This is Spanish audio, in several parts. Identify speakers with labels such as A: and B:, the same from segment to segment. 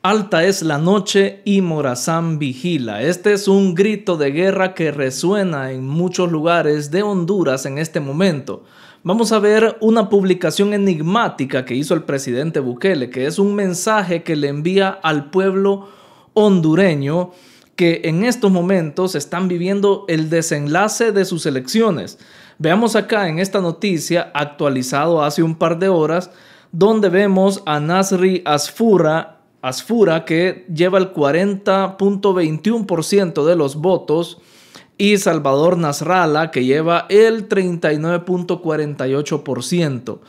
A: Alta es la noche y Morazán vigila. Este es un grito de guerra que resuena en muchos lugares de Honduras en este momento. Vamos a ver una publicación enigmática que hizo el presidente Bukele, que es un mensaje que le envía al pueblo hondureño que en estos momentos están viviendo el desenlace de sus elecciones. Veamos acá en esta noticia actualizado hace un par de horas, donde vemos a Nasri Asfura que lleva el 40.21% de los votos y Salvador Nasralla que lleva el 39.48%.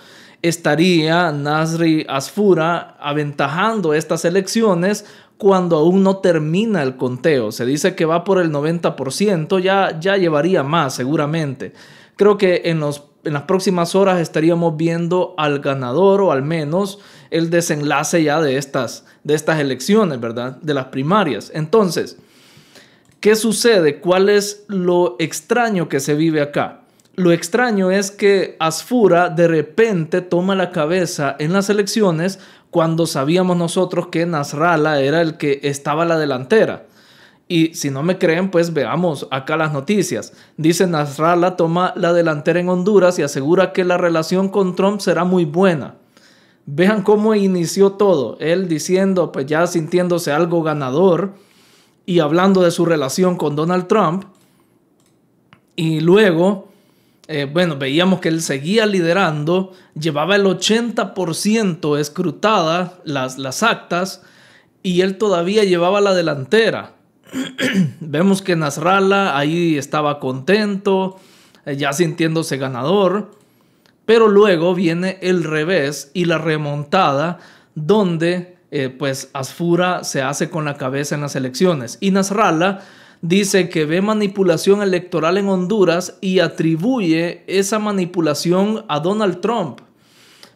A: Estaría Nasri Asfura aventajando estas elecciones cuando aún no termina el conteo. Se dice que va por el 90%, ya llevaría más seguramente. Creo que en las próximas horas estaríamos viendo al ganador o al menos el desenlace ya de estas elecciones, ¿verdad? De las primarias. Entonces, ¿qué sucede? ¿Cuál es lo extraño que se vive acá? Lo extraño es que Asfura de repente toma la cabeza en las elecciones cuando sabíamos nosotros que Nasralla era el que estaba a la delantera. Y si no me creen, pues veamos acá las noticias. Dice Nasralla toma la delantera en Honduras y asegura que la relación con Trump será muy buena. Vean cómo inició todo. Él diciendo, pues ya sintiéndose algo ganador y hablando de su relación con Donald Trump. Y luego, veíamos que él seguía liderando, llevaba el 80% escrutadas las actas y él todavía llevaba la delantera. Vemos que Nasralla ahí estaba contento, ya sintiéndose ganador, pero luego viene el revés y la remontada donde pues Asfura se hace con la cabeza en las elecciones y Nasralla dice que ve manipulación electoral en Honduras y atribuye esa manipulación a Donald Trump.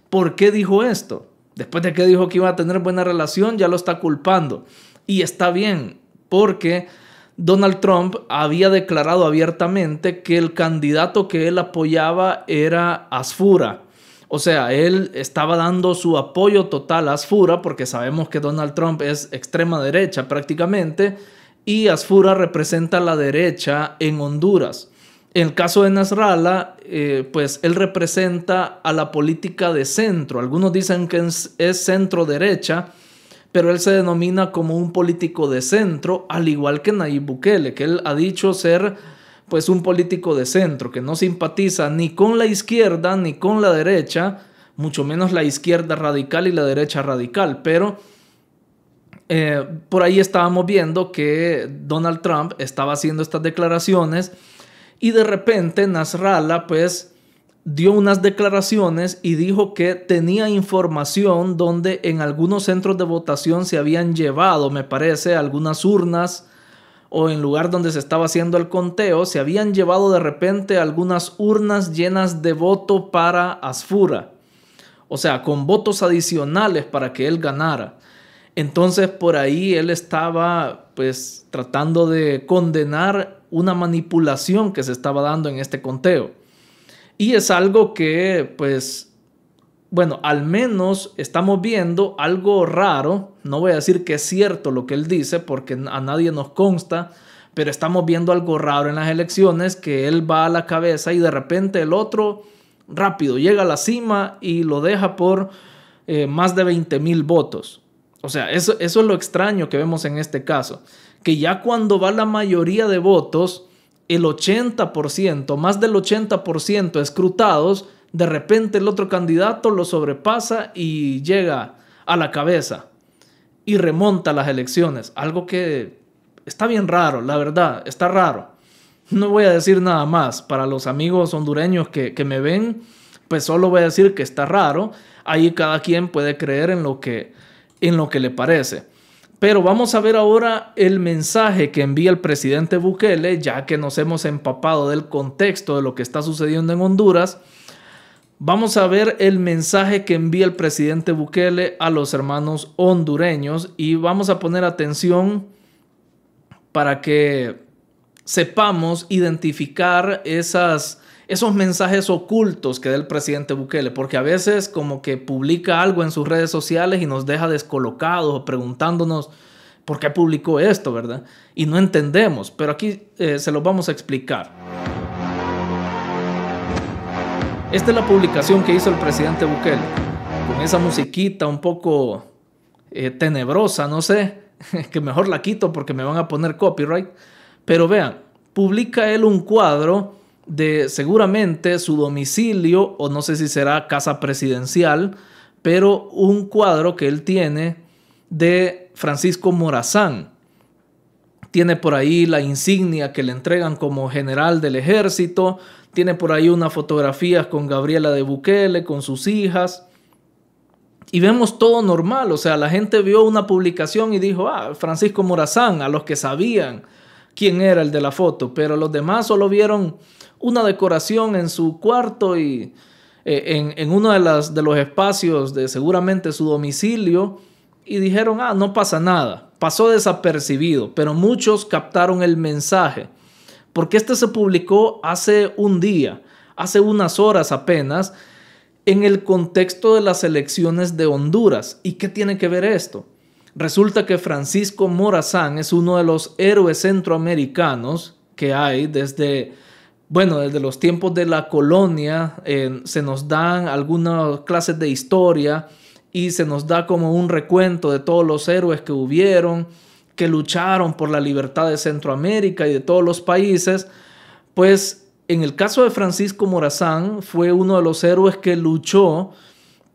A: ¿Por qué dijo esto? Después de que dijo que iba a tener buena relación, ya lo está culpando. Y está bien, porque Donald Trump había declarado abiertamente que el candidato que él apoyaba era Asfura. O sea, él estaba dando su apoyo total a Asfura porque sabemos que Donald Trump es extrema derecha prácticamente y Asfura representa la derecha en Honduras. En el caso de Nasralla, pues él representa a la política de centro. Algunos dicen que es centro derecha, pero él se denomina como un político de centro, al igual que Nayib Bukele, que él ha dicho ser pues un político de centro, que no simpatiza ni con la izquierda ni con la derecha, mucho menos la izquierda radical y la derecha radical, pero por ahí estábamos viendo que Donald Trump estaba haciendo estas declaraciones y de repente Nasralla pues dio unas declaraciones y dijo que tenía información donde en algunos centros de votación se habían llevado, me parece, algunas urnas o en lugar donde se estaba haciendo el conteo, se habían llevado de repente algunas urnas llenas de voto para Asfura. O sea, con votos adicionales para que él ganara. Entonces por ahí él estaba pues tratando de condenar una manipulación que se estaba dando en este conteo. Y es algo que, pues, bueno, al menos estamos viendo algo raro. No voy a decir que es cierto lo que él dice porque a nadie nos consta, pero estamos viendo algo raro en las elecciones, que él va a la cabeza y de repente el otro rápido llega a la cima y lo deja por más de 20,000 votos. O sea, eso es lo extraño que vemos en este caso, que ya cuando va la mayoría de votos, el 80%, más del 80% escrutados, de repente el otro candidato lo sobrepasa y llega a la cabeza y remonta las elecciones. Algo que está bien raro, la verdad, está raro. No voy a decir nada más. Para los amigos hondureños que me ven, pues solo voy a decir que está raro. Ahí cada quien puede creer en lo que le parece. Pero vamos a ver ahora el mensaje que envía el presidente Bukele, ya que nos hemos empapado del contexto de lo que está sucediendo en Honduras. Vamos a ver el mensaje que envía el presidente Bukele a los hermanos hondureños y vamos a poner atención para que sepamos identificar esos mensajes ocultos que da el presidente Bukele, porque a veces como que publica algo en sus redes sociales y nos deja descolocados o preguntándonos por qué publicó esto, ¿verdad? Y no entendemos, pero aquí se los vamos a explicar. Esta es la publicación que hizo el presidente Bukele, con esa musiquita un poco tenebrosa, no sé, que mejor la quito porque me van a poner copyright. Pero vean, publica él un cuadro de seguramente su domicilio, o no sé si será casa presidencial, pero un cuadro que él tiene de Francisco Morazán. Tiene por ahí la insignia que le entregan como general del ejército, tiene por ahí unas fotografías con Gabriela de Bukele, con sus hijas, y vemos todo normal. O sea, la gente vio una publicación y dijo, Francisco Morazán, a los que sabían quién era el de la foto, pero los demás solo vieron una decoración en su cuarto y en uno de los espacios de seguramente su domicilio, y dijeron, no pasa nada, pasó desapercibido, pero muchos captaron el mensaje, porque este se publicó hace un día, hace unas horas apenas, en el contexto de las elecciones de Honduras. ¿Y qué tiene que ver esto? Resulta que Francisco Morazán es uno de los héroes centroamericanos que hay desde los tiempos de la colonia. Se nos dan algunas clases de historia y se nos da como un recuento de todos los héroes que hubieron, que lucharon por la libertad de Centroamérica y de todos los países. Pues en el caso de Francisco Morazán fue uno de los héroes que luchó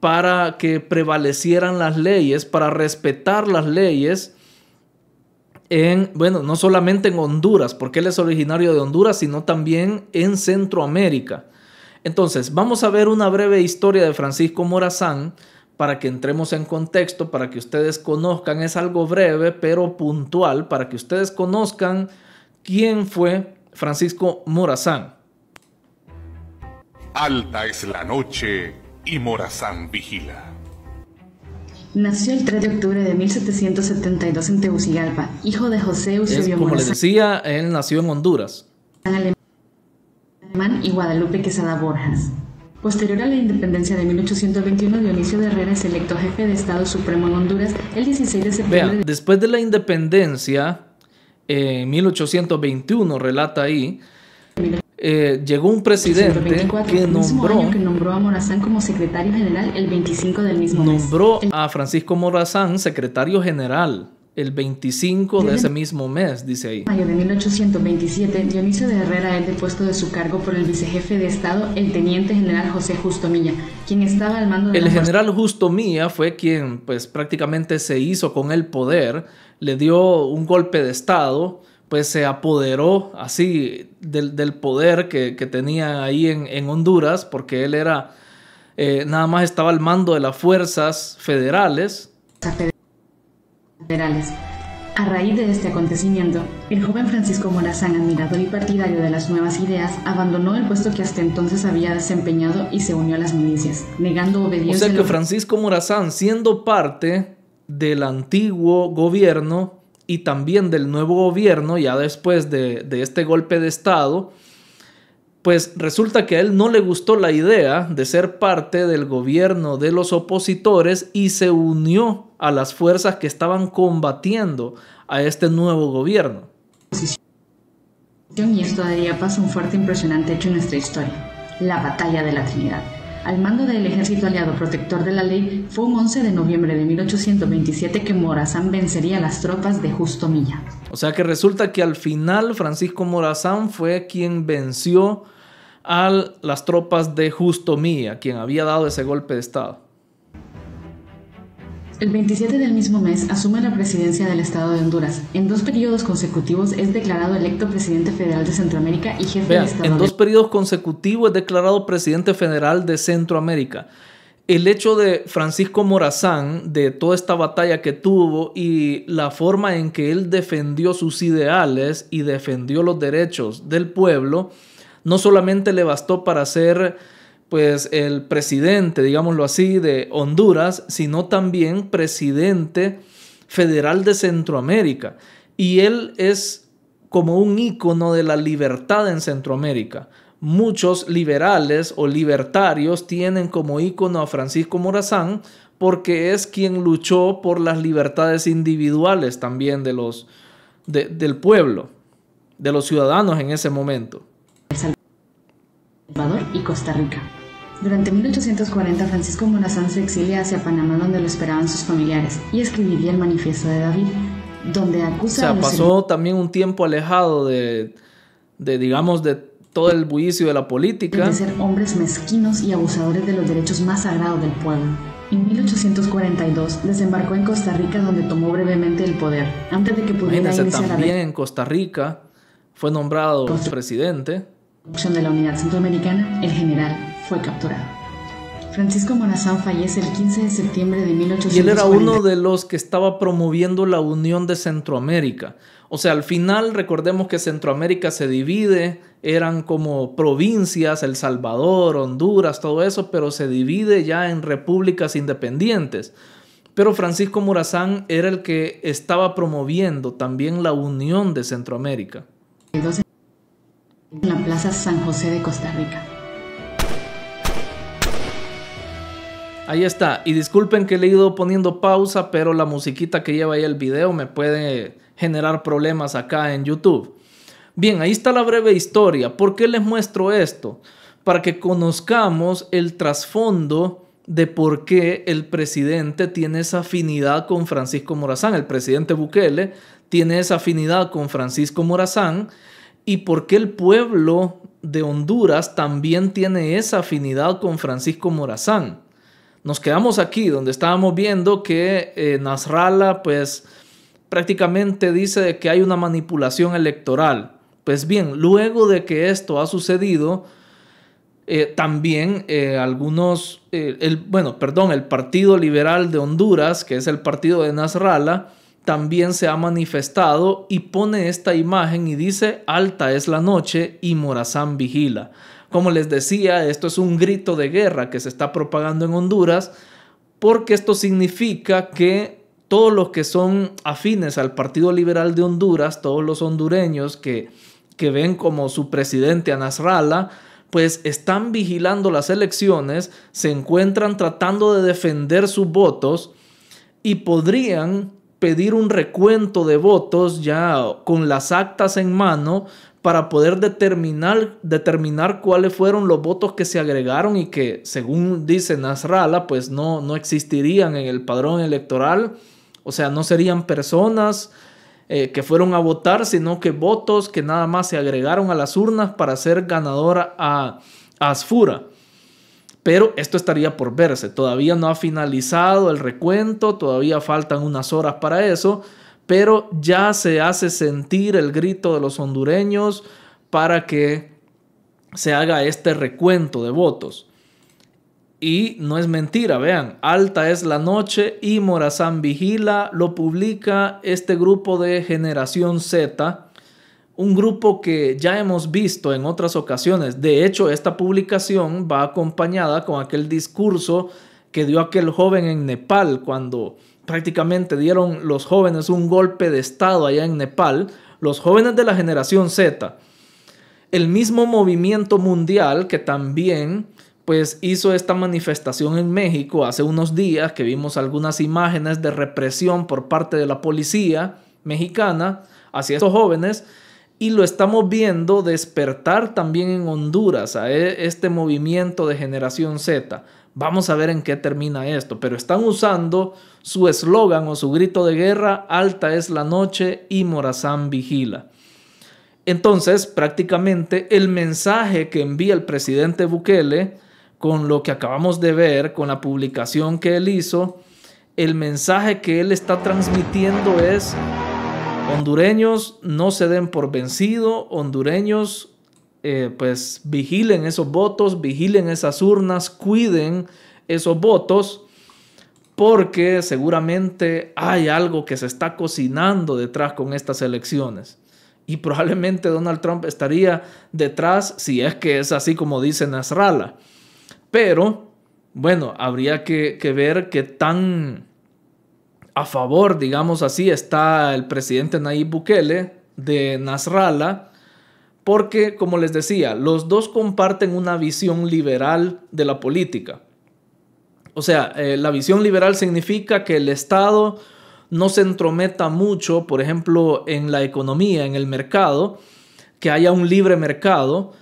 A: para que prevalecieran las leyes, para respetar las leyes no solamente en Honduras, porque él es originario de Honduras, sino también en Centroamérica. Entonces, vamos a ver una breve historia de Francisco Morazán para que entremos en contexto, para que ustedes conozcan. Es algo breve, pero puntual, para que ustedes conozcan quién fue Francisco Morazán.
B: Alta es la noche y Morazán vigila.
C: Nació el 3 de octubre de 1772 en Tegucigalpa, hijo de José Eusebio
A: Como
C: Morazán,
A: les decía, él nació en Honduras.
C: Alemán, y Guadalupe Quesada Borjas. Posterior a la independencia de 1821, Dionisio de Herrera es electo jefe de Estado Supremo en Honduras el 16 de septiembre.
A: Vean, después de la independencia, en 1821, relata ahí, llegó un presidente que
C: nombró a Morazán como secretario general el 25 del mismo mes.
A: Nombró a Francisco Morazán secretario general el 25 de ese mismo mes, dice ahí.
C: En mayo de 1827, Dionisio de Herrera es depuesto de su cargo por el vicejefe de Estado, el teniente general José Justo Milla, quien estaba al mando de
A: El general Justo Milla fue quien pues prácticamente se hizo con el poder, le dio un golpe de Estado, pues se apoderó así del poder que tenía ahí en Honduras, porque él era, nada más estaba al mando de las fuerzas federales.
C: A raíz de este acontecimiento, el joven Francisco Morazán, admirador y partidario de las nuevas ideas, abandonó el puesto que hasta entonces había desempeñado y se unió a las milicias, negando obediencia.
A: O sea que Francisco Morazán, siendo parte del antiguo gobierno y también del nuevo gobierno, ya después de este golpe de Estado, pues resulta que a él no le gustó la idea de ser parte del gobierno de los opositores y se unió a las fuerzas que estaban combatiendo a este nuevo gobierno.
C: Y esto daría paso a un fuerte e impresionante hecho en nuestra historia, la Batalla de la Trinidad. Al mando del ejército aliado protector de la ley, fue un 11 de noviembre de 1827 que Morazán vencería a las tropas de Justo Milla.
A: O sea que resulta que al final Francisco Morazán fue quien venció a las tropas de Justo Milla, quien había dado ese golpe de Estado.
C: El 27 del mismo mes asume la presidencia del Estado de Honduras. En 2 periodos consecutivos es declarado electo presidente federal de Centroamérica y jefe de Estado.
A: En 2 periodos consecutivos es declarado presidente federal de Centroamérica. El hecho de Francisco Morazán, de toda esta batalla que tuvo y la forma en que él defendió sus ideales y defendió los derechos del pueblo, no solamente le bastó para ser pues el presidente, digámoslo así, de Honduras, sino también presidente federal de Centroamérica. Y él es como un ícono de la libertad en Centroamérica, muchos liberales o libertarios tienen como ícono a Francisco Morazán porque es quien luchó por las libertades individuales también del pueblo, de los ciudadanos en ese momento.
C: El Salvador y Costa Rica. Durante 1840, Francisco Morazán se exilia hacia Panamá, donde lo esperaban sus familiares, y escribiría el Manifiesto de David, donde acusa a los
A: pasó también un tiempo alejado de todo el bullicio de la política.
C: De ser hombres mezquinos y abusadores de los derechos más sagrados del pueblo. En 1842 desembarcó en Costa Rica, donde tomó brevemente el poder, antes de que pudiera iniciar
A: también en Costa Rica fue nombrado presidente.
C: De la Unidad Centroamericana, el general fue capturado. Francisco Morazán fallece el 15 de septiembre de 1840.
A: Y él era uno de los que estaba promoviendo la unión de Centroamérica. O sea, al final recordemos que Centroamérica se divide, eran como provincias, El Salvador, Honduras, todo eso, pero se divide ya en repúblicas independientes. Pero Francisco Morazán era el que estaba promoviendo también la unión de Centroamérica.
C: En la Plaza San José de Costa Rica.
A: Ahí está. Y disculpen que le he ido poniendo pausa, pero la musiquita que lleva ahí el video me puede generar problemas acá en YouTube. Bien, ahí está la breve historia. ¿Por qué les muestro esto? Para que conozcamos el trasfondo de por qué el presidente tiene esa afinidad con Francisco Morazán. El presidente Bukele tiene esa afinidad con Francisco Morazán. Y por qué el pueblo de Honduras también tiene esa afinidad con Francisco Morazán. Nos quedamos aquí donde estábamos viendo que Nasrallah pues prácticamente dice que hay una manipulación electoral. Pues bien, luego de que esto ha sucedido, también el Partido Liberal de Honduras, que es el partido de Nasrallah, también se ha manifestado y pone esta imagen y dice: alta es la noche y Morazán vigila. Como les decía, esto es un grito de guerra que se está propagando en Honduras, porque esto significa que todos los que son afines al Partido Liberal de Honduras, todos los hondureños que ven como su presidente a Nasrallah, pues están vigilando las elecciones, se encuentran tratando de defender sus votos y podrían pedir un recuento de votos ya con las actas en mano para poder determinar cuáles fueron los votos que se agregaron y que, según dice Nasrallah, pues no existirían en el padrón electoral. O sea, no serían personas que fueron a votar, sino que votos que nada más se agregaron a las urnas para ser ganadora a Asfura. Pero esto estaría por verse. Todavía no ha finalizado el recuento, todavía faltan unas horas para eso, pero ya se hace sentir el grito de los hondureños para que se haga este recuento de votos. Y no es mentira, vean, alta es la noche y Morazán vigila, lo publica este grupo de Generación Z, un grupo que ya hemos visto en otras ocasiones. De hecho, esta publicación va acompañada con aquel discurso que dio aquel joven en Nepal, cuando prácticamente dieron los jóvenes un golpe de estado allá en Nepal, los jóvenes de la Generación Z. El mismo movimiento mundial que también pues hizo esta manifestación en México hace unos días, que vimos algunas imágenes de represión por parte de la policía mexicana hacia estos jóvenes, y lo estamos viendo despertar también en Honduras a este movimiento de Generación Z. Vamos a ver en qué termina esto, pero están usando su eslogan o su grito de guerra: alta es la noche y Morazán vigila. Entonces, prácticamente el mensaje que envía el presidente Bukele, con lo que acabamos de ver, con la publicación que él hizo, el mensaje que él está transmitiendo es: hondureños, no se den por vencido, hondureños, pues vigilen esos votos, vigilen esas urnas, cuiden esos votos, porque seguramente hay algo que se está cocinando detrás con estas elecciones. Y probablemente Donald Trump estaría detrás, si es que es así como dice Nasrallah. Pero, bueno, habría que ver qué tan a favor, digamos así, está el presidente Nayib Bukele de Nasrallah, Porque, como les decía, los dos comparten una visión liberal de la política. O sea, la visión liberal significa que el Estado no se entrometa mucho, por ejemplo, en la economía, en el mercado, que haya un libre mercado,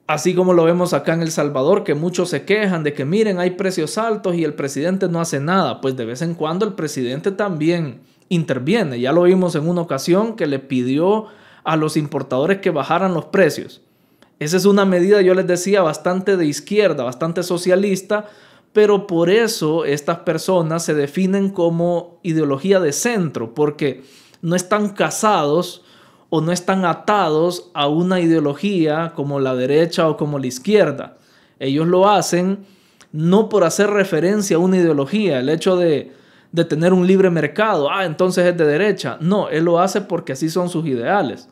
A: así como lo vemos acá en El Salvador, que muchos se quejan de que miren, hay precios altos y el presidente no hace nada. Pues de vez en cuando el presidente también interviene. Ya lo vimos en una ocasión que le pidió a los importadores que bajaran los precios. Esa es una medida, yo les decía, bastante de izquierda, bastante socialista, pero por eso estas personas se definen como ideología de centro, porque no están casados o no están atados a una ideología como la derecha o como la izquierda. Ellos lo hacen no por hacer referencia a una ideología, el hecho de tener un libre mercado, entonces es de derecha. No, él lo hace porque así son sus ideales.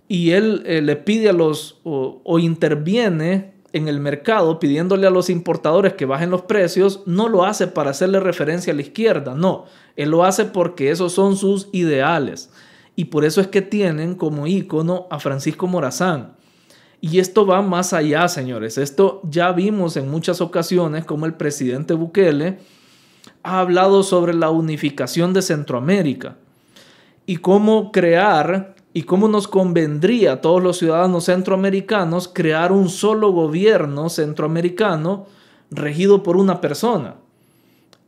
A: Y él le pide a o interviene en el mercado pidiéndole a los importadores que bajen los precios. No lo hace para hacerle referencia a la izquierda, no. Él lo hace porque esos son sus ideales. Y por eso es que tienen como ícono a Francisco Morazán. Y esto va más allá, señores. Esto ya vimos en muchas ocasiones como el presidente Bukele ha hablado sobre la unificación de Centroamérica y cómo crear y cómo nos convendría a todos los ciudadanos centroamericanos crear un solo gobierno centroamericano regido por una persona.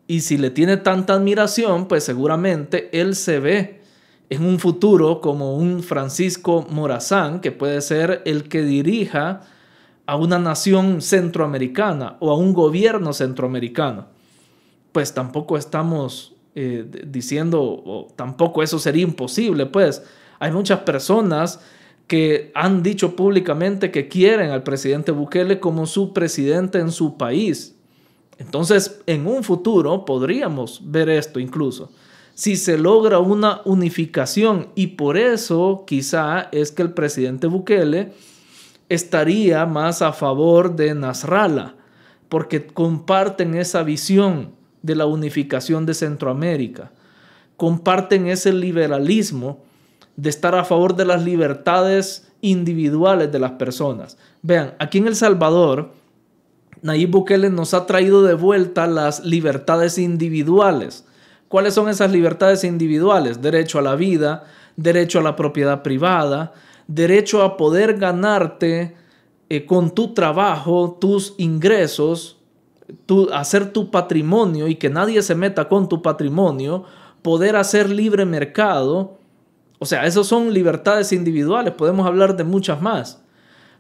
A: Y si le tiene tanta admiración, pues seguramente él se ve en un futuro como un Francisco Morazán, que puede ser el que dirija a una nación centroamericana o a un gobierno centroamericano. Pues tampoco estamos diciendo, o tampoco eso sería imposible, pues. Hay muchas personas que han dicho públicamente que quieren al presidente Bukele como su presidente en su país. Entonces, en un futuro podríamos ver esto incluso. Si se logra una unificación, y por eso quizá es que el presidente Bukele estaría más a favor de Nasrallah, porque comparten esa visión de la unificación de Centroamérica, comparten ese liberalismo de estar a favor de las libertades individuales de las personas. Vean, aquí en El Salvador, Nayib Bukele nos ha traído de vuelta las libertades individuales. ¿Cuáles son esas libertades individuales? Derecho a la vida, derecho a la propiedad privada, derecho a poder ganarte con tu trabajo, tus ingresos, hacer tu patrimonio y que nadie se meta con tu patrimonio, poder hacer libre mercado. O sea, esas son libertades individuales. Podemos hablar de muchas más.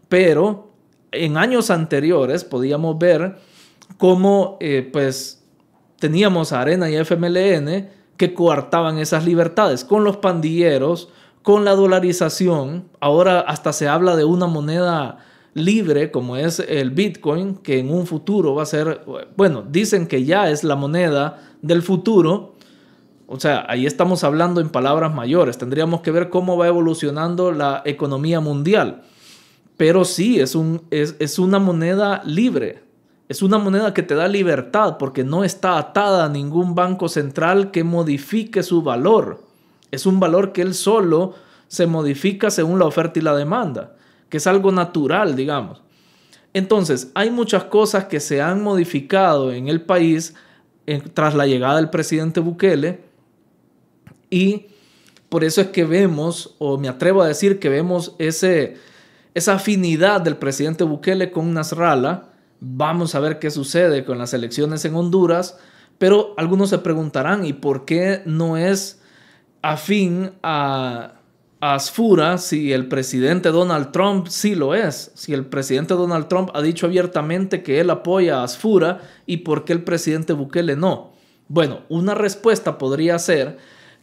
A: Pero en años anteriores podíamos ver cómo pues teníamos a Arena y FMLN que coartaban esas libertades con los pandilleros, con la dolarización. Ahora hasta se habla de una moneda libre como es el Bitcoin, que en un futuro va a ser, bueno, dicen que ya es la moneda del futuro. O sea, ahí estamos hablando en palabras mayores. Tendríamos que ver cómo va evolucionando la economía mundial. Pero sí, es una moneda libre. Es una moneda que te da libertad porque no está atada a ningún banco central que modifique su valor. Es un valor que él solo se modifica según la oferta y la demanda, que es algo natural, digamos. Entonces, hay muchas cosas que se han modificado en el país tras la llegada del presidente Bukele. Y por eso es que vemos, o me atrevo a decir que vemos esa afinidad del presidente Bukele con Nasrallah. Vamos a ver qué sucede con las elecciones en Honduras. Pero algunos se preguntarán, ¿y por qué no es afín a Asfura si el presidente Donald Trump sí lo es? Si el presidente Donald Trump ha dicho abiertamente que él apoya a Asfura, ¿y por qué el presidente Bukele no? Bueno, una respuesta podría ser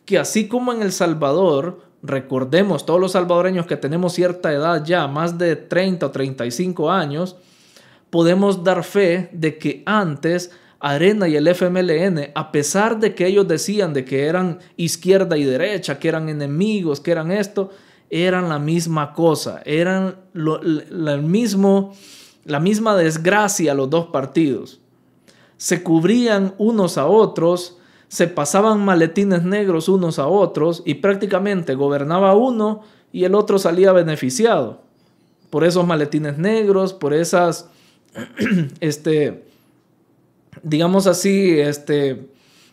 A: que así como en El Salvador, recordemos todos los salvadoreños que tenemos cierta edad ya, más de 30 o 35 años, podemos dar fe de que antes Arena y el FMLN, a pesar de que ellos decían de que eran izquierda y derecha, que eran enemigos, que eran esto, eran la misma cosa, eran la misma desgracia los dos partidos. Se cubrían unos a otros, se pasaban maletines negros unos a otros y prácticamente gobernaba uno y el otro salía beneficiado. por esos maletines negros, por esas, digamos así,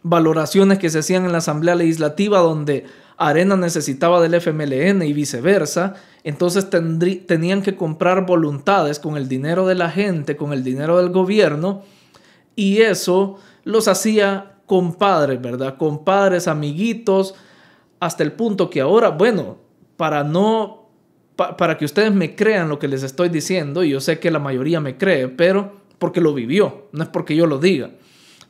A: valoraciones que se hacían en la Asamblea Legislativa donde Arena necesitaba del FMLN y viceversa. Entonces tenían que comprar voluntades con el dinero de la gente, con el dinero del gobierno, y eso los hacía compadres, ¿verdad? Compadres, amiguitos, hasta el punto que ahora, bueno, para que ustedes me crean lo que les estoy diciendo, y yo sé que la mayoría me cree, pero porque lo vivió, no es porque yo lo diga.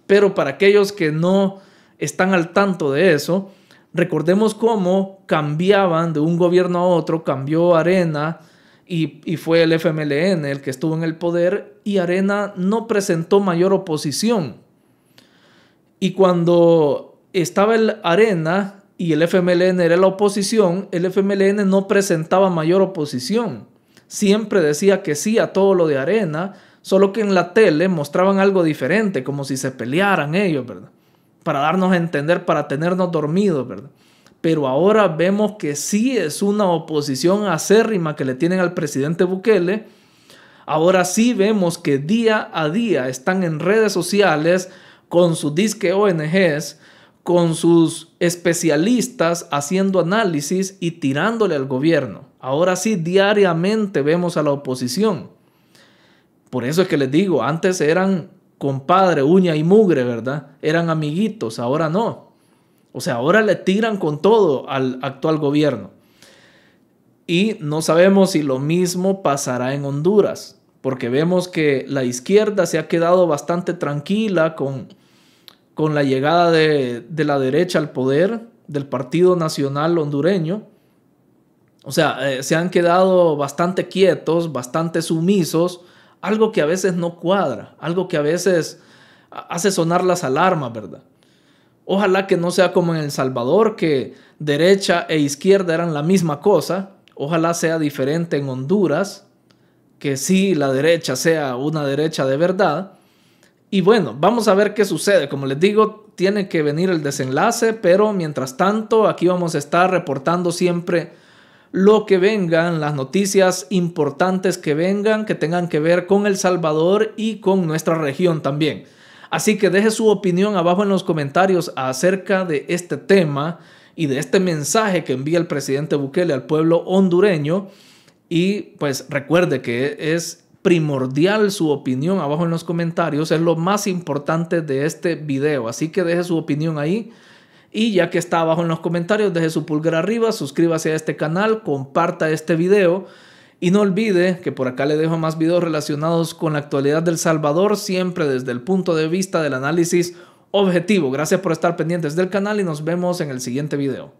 A: Pero para aquellos que no están al tanto de eso, recordemos cómo cambiaban de un gobierno a otro, cambió Arena y fue el FMLN el que estuvo en el poder, y Arena no presentó mayor oposición. Y cuando estaba el Arena y el FMLN era la oposición, el FMLN no presentaba mayor oposición. Siempre decía que sí a todo lo de Arena, solo que en la tele mostraban algo diferente, como si se pelearan ellos, ¿verdad? Para darnos a entender, para tenernos dormidos, ¿verdad? Pero ahora vemos que sí es una oposición acérrima que le tienen al presidente Bukele. Ahora sí vemos que día a día están en redes sociales con sus disque ONGs, con sus especialistas haciendo análisis y tirándole al gobierno. Ahora sí, diariamente vemos a la oposición. Por eso es que les digo, antes eran compadre, uña y mugre, ¿verdad? Eran amiguitos, ahora no. O sea, ahora le tiran con todo al actual gobierno. Y no sabemos si lo mismo pasará en Honduras, porque vemos que la izquierda se ha quedado bastante tranquila con la llegada de la derecha al poder, del Partido Nacional Hondureño. O sea, se han quedado bastante quietos, bastante sumisos, algo que a veces no cuadra, algo que a veces hace sonar las alarmas, ¿verdad? Ojalá que no sea como en El Salvador, que derecha e izquierda eran la misma cosa. Ojalá sea diferente en Honduras, que sí la derecha sea una derecha de verdad. Y bueno, vamos a ver qué sucede. Como les digo, tiene que venir el desenlace, pero mientras tanto aquí vamos a estar reportando siempre lo que vengan, las noticias importantes que vengan, que tengan que ver con El Salvador y con nuestra región también. Así que deje su opinión abajo en los comentarios acerca de este tema y de este mensaje que envía el presidente Bukele al pueblo hondureño. Y pues recuerde que es primordial su opinión abajo en los comentarios, es lo más importante de este video. Así que deje su opinión ahí. Y ya que está abajo en los comentarios, deje su pulgar arriba, suscríbase a este canal, comparta este video. Y no olvide que por acá le dejo más videos relacionados con la actualidad de El Salvador, siempre desde el punto de vista del análisis objetivo. Gracias por estar pendientes del canal y nos vemos en el siguiente video.